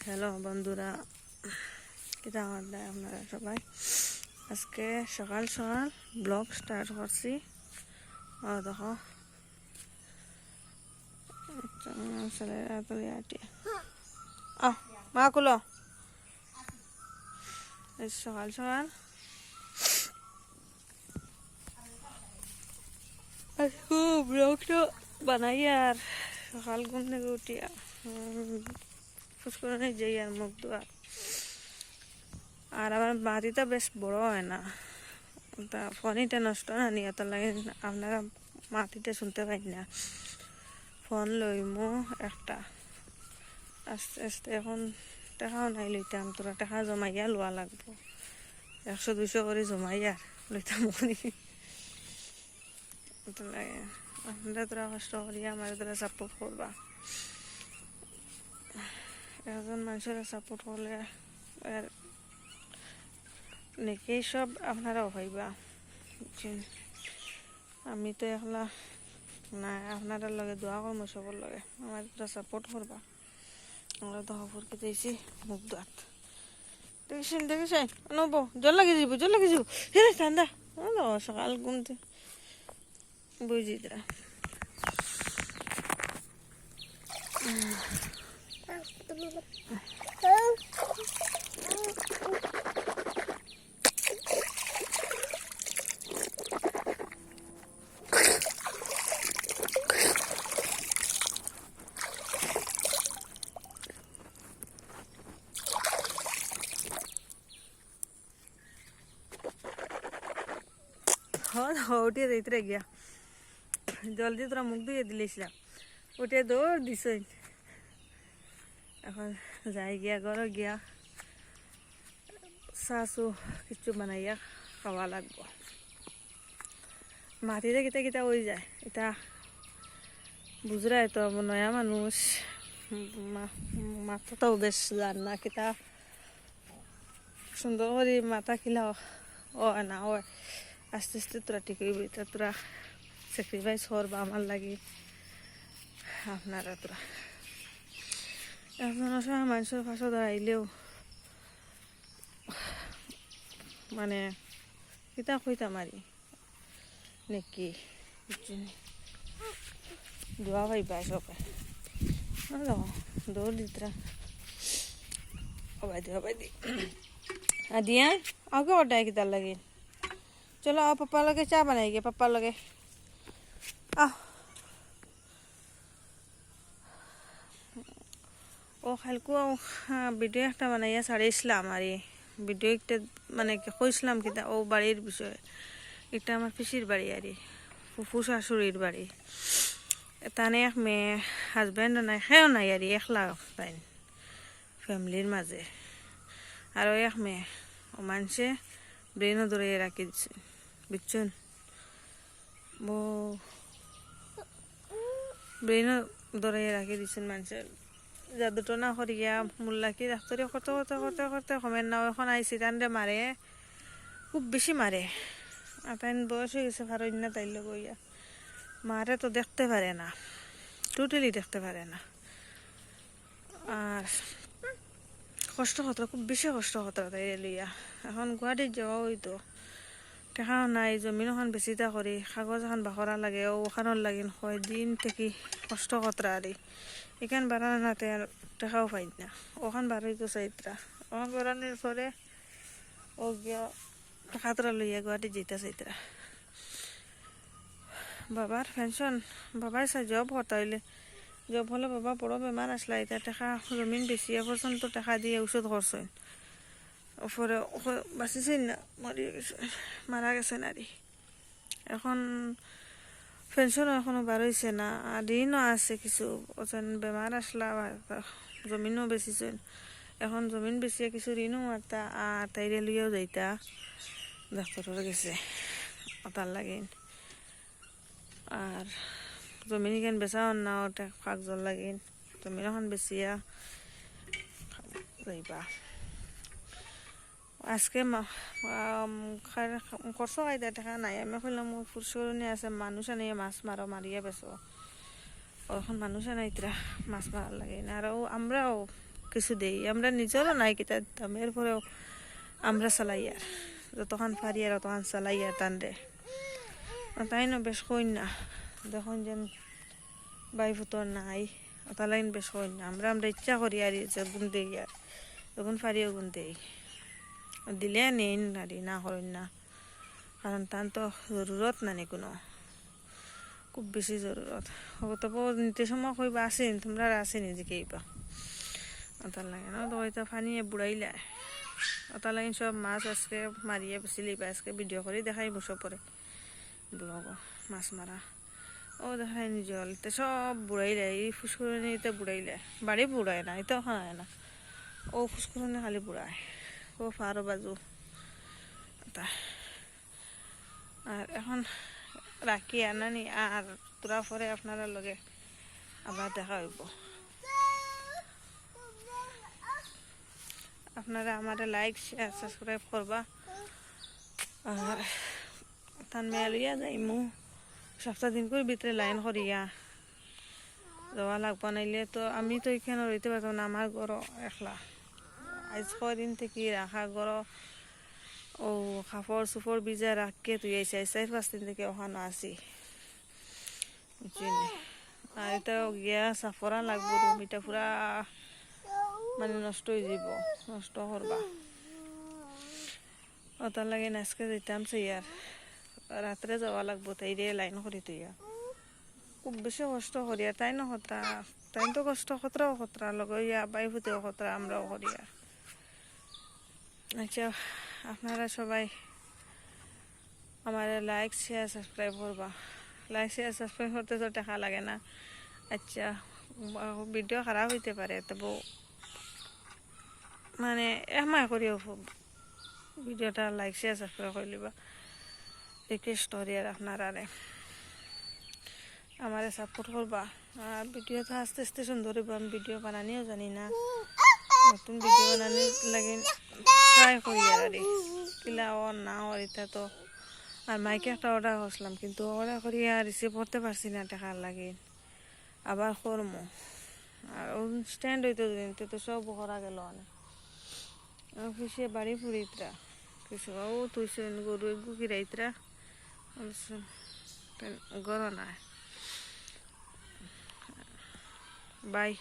Hello বন্ধুরা, কিতা আমাদের আপনারা সবাই আজকে সকাল সকাল ব্লগ স্টার্ট করছি। দেখো ছেলেরা তো মা কুলো সকাল সকাল ব্লগটা বানাই আর সকাল ঘুম থেকে উঠিয়া ফুসকরণে যাই আর মুখ ধোয়া। আর আমার বাড়িটা বেশ বড় হয় না, তা ফোনটা নষ্ট না নিয়ে তো লাগে আপনারা মাটিতে শুনতে পাই না। ফোন লইমু একটা আস্তে আস্তে, এখন টাকাও নাই লইতাম, তোরা টাকা জমাইয়া লোয়া লাগবো, 100-200 করে জমাইয়া লইতাম করি। লাগে আপনারা তোরা কষ্ট করিয়া আমার তোরা সাপোর্ট করবা। একজন মানুষের সাপোর্ট করলে আর নেকেই সব আপনারাও হইবা। আমি তো একলা না, আপনারা লগে দোয়া করবো, সবার লগে আমার তোরা সাপোর্ট করবা। আমরা তো খবর খেতেছি মুখ দাঁত দেখেছেন নব জল লাগে যাব হেরে ঠান্ডা সকাল ঘুমতে বুঝি তারা উঠিয়ে দিতে গিয়া জলদি তোরা মুখ দিয়ে দিলেছিলাম, উঠে দৌড় দিস। এখন যাই গিয়া ঘর গিয়া চাচু কিছু বানাইয়া খাওয়া লাগবো। মাটিতে কিতা কিতা হয়ে যায় এটা বুঝরাই তো, নয়া মানুষ মাথাটাও বেশ জান না, কিতা সুন্দর করে মাথা খিলা ও না ও আস্তে আস্তে তোরা ঠিক হইব। এটা তোরা স্যাক্রিফাইস করবা আমার লাগি। আপনারা তোরা এখন সময় মানুষের পাশে দাঁড়াইলেও মানে কিতা কইতাম আরি নাকি দোয়া পাইবা সবাই দৌড় দিতরা হবাই দি আদিয়া আগে ওটাই কিতার লাগে। চলো পাপ্পা লগে চা বানাই গে, পাপ্পার লগে ও খালকু ভিডিও একটা বানাইয়া ছাড়িয়েছিলাম আর ভিডিও একটা মানে কইছিলাম কিতা ও বাড়ির বিষয়ে। এটা আমার পিসির বাড়ি আর ফুফু শাশুড়ির বাড়ি। তানে এক মেয়ে হাজব্যান্ড নাই, সেও নাই আর একলা তাই ফ্যামিলির মাঝে। আর এক মেয়ে ও মানুষে ব্রেনও ধরে রাখি দিচ্ছে বুঝছেন, ব্রেনও ধরে রাখি দিচ্ছেন মানুষের। জাদুটো না করিয়া মোল্লাকি ডাক্তারি করতে করতে করতে করতে কমেন না, এখন আইসি তানরে মারে, খুব বেশি মারে। আর তাই বয়স হয়ে গেছে ভারত না, তাইলে বইয়া মারে তো দেখতে পারে না, টোটালি দেখতে পারে না। আর কষ্ট হতো, খুব বেশি কষ্ট হতো তাই লইয়া। এখন গুয়াহাটির যাওয়া হইতো, টাকাও নাই, জমিন ওখান বেচিতা করি, কাগজ এখন বাখরা লাগে, ওখানোর লাগিন হয় দিন থেকে কষ্ট কতরা আর এখান বাড়ানো নাতে আর টাকাও পাই না। ওখান বাড়াইতো চাইতরা, ওখান বাড়ানোর পরে ও গিয়া টাকাতরা লইয়া গুয়াহাটি যেতে চাইতরা। বাবার পেনশন বাবার সাই জব হতা হইলে, জব হলে বাবা বড় বেমার আসলা, এটা টাকা জমিন বেশি পর্যন্ত টাকা দিয়ে ঔষধ করছেন, ওপরে বাঁচিছেন না, মারা গেছেন আর এখন পেনশনও এখনো বাড়াইছে না। আর ঋণও আছে কিছু, ওজন বেমার আসলা জমিনও বেচিছেন, এখন জমিন বেচিয়ে কিছু ঋণও মারতা আর তাইরে লইয়াও যাইতা ডাক্তারের গেছে ওটার লাগিন। আর জমিন এখান বেচাও না, ওটা কাগজর লাগিন জমিন এখন বেচিয়া যাইবা। আজকে করছো কায়দা টাকা নাই, আমি কইলাম ফুরসরণি আছে মানুষ আনি মাছ মারো, মারিয়া বেছো। এখন মানুষ আনাইতরা মাছ মারার লাগে না। আর আমরাও কিছু দেই, আমরা নিজেরও নাই কিতা দিতাম, এরপরেও আমরা চালাই আর যতক্ষণ পারি আর অতক্ষণ চালাই আর টান রে। তাই না বেশ কই না, দেখুন যেন বাই ফুতর নাই, ওটা লাইন বেশ কই না, আমরা ইচ্ছা করি আর গুণ দেই আর যখন পারিও গুণ দেই, দিলে নেই নারি না করেন না, কারণ তার তো জরুরত নানি কোনো, খুব বেশি জরুরত তবু নিতে সময় কইবা আসেন তোমরা আসেন জিকেইবা ওটার লাগে না, তো ওইটা ফানিয়ে বুড়াইলে ওটার লাগে সব মাছ আজকে মারিয়ে বেছিলিবা, আজকে ভিডিও করে দেখাই বসে পরে ব্লগ মাছ মারা, ও দেখাই জল তো সব বুড়াইলে, এই ফুসকুরনিতে বুড়াইলে, বাড়ি বুড়ায় না, এটাও খায় না, ও ফুসকুরনি খালি বুড়ায়, ও ফারো বাজু। আর এখন রাখি আনানি, আর তোরা পরে আপনারা লগে আবার দেখা হইব। আপনারা আমার লাইক শেয়ার সাবস্ক্রাইব করবা, আর তান মেয়া লইয়া যাইমু সপ্তাহ দিন করে ভিতরে লাইন করিয়া যাওয়া লাগবা, নাইলে তো আমি তো এখানে রইতে পারতাম না, আমার ঘর একলা, আজ কদিন থেকে রাখা ঘর ও কাপড় চুপড় ভিজা রাখকে তুই আইসি 4-5 দিন থেকে ওখানে আসি, আর এটা গিয়া সাফরা লাগবো, রুম এটা পুরা মানে নষ্ট হয়ে যাব, নষ্ট করবা ওটার লাগে আজকে যেতাম আর রাত্রে যাওয়া লাগবো, তাই রে লাইন করি তুইয়া খুব বেশি কষ্ট করিয়া, তাই না হতা তাই তো কষ্ট খতরাও খতরা লগাইয়া বাই ফুতেও খতরা আমরাও করিয়া। আচ্ছা আপনারা সবাই আমার লাইক শেয়ার সাবস্ক্রাইব করবা, লাইক শেয়ার সাবস্ক্রাইব করতে তো টাকা লাগে না। আচ্ছা ভিডিও খারাপ হইতে পারে, তবু মানে এমায় করিও ভিডিওটা লাইক শেয়ার সাবস্ক্রাইব করে লিবা, রিকোয়েস্ট করি আর আপনারা আমারে সাপোর্ট করবা, আর ভিডিওটা আস্তে আস্তে সুন্দর হইব, আমি ভিডিও বানানিও জানি না, নতুন ভিডিও বানানি লাগে ট্রাই করি আর কিলা ওর না ওর এটা তো, আর মাইকে একটা অর্ডার করছিলাম কিন্তু অর্ডার করি আর রিসিভ করতে পারছি না, টাকার লাগে আবার করমো, আর স্ট্যান্ড হইতো তো সব করা গেল অনেক খুশি বাড়ি ফুরিতরা কিছু ও তুই গরু গুকিরাইতরা গরো না বাই।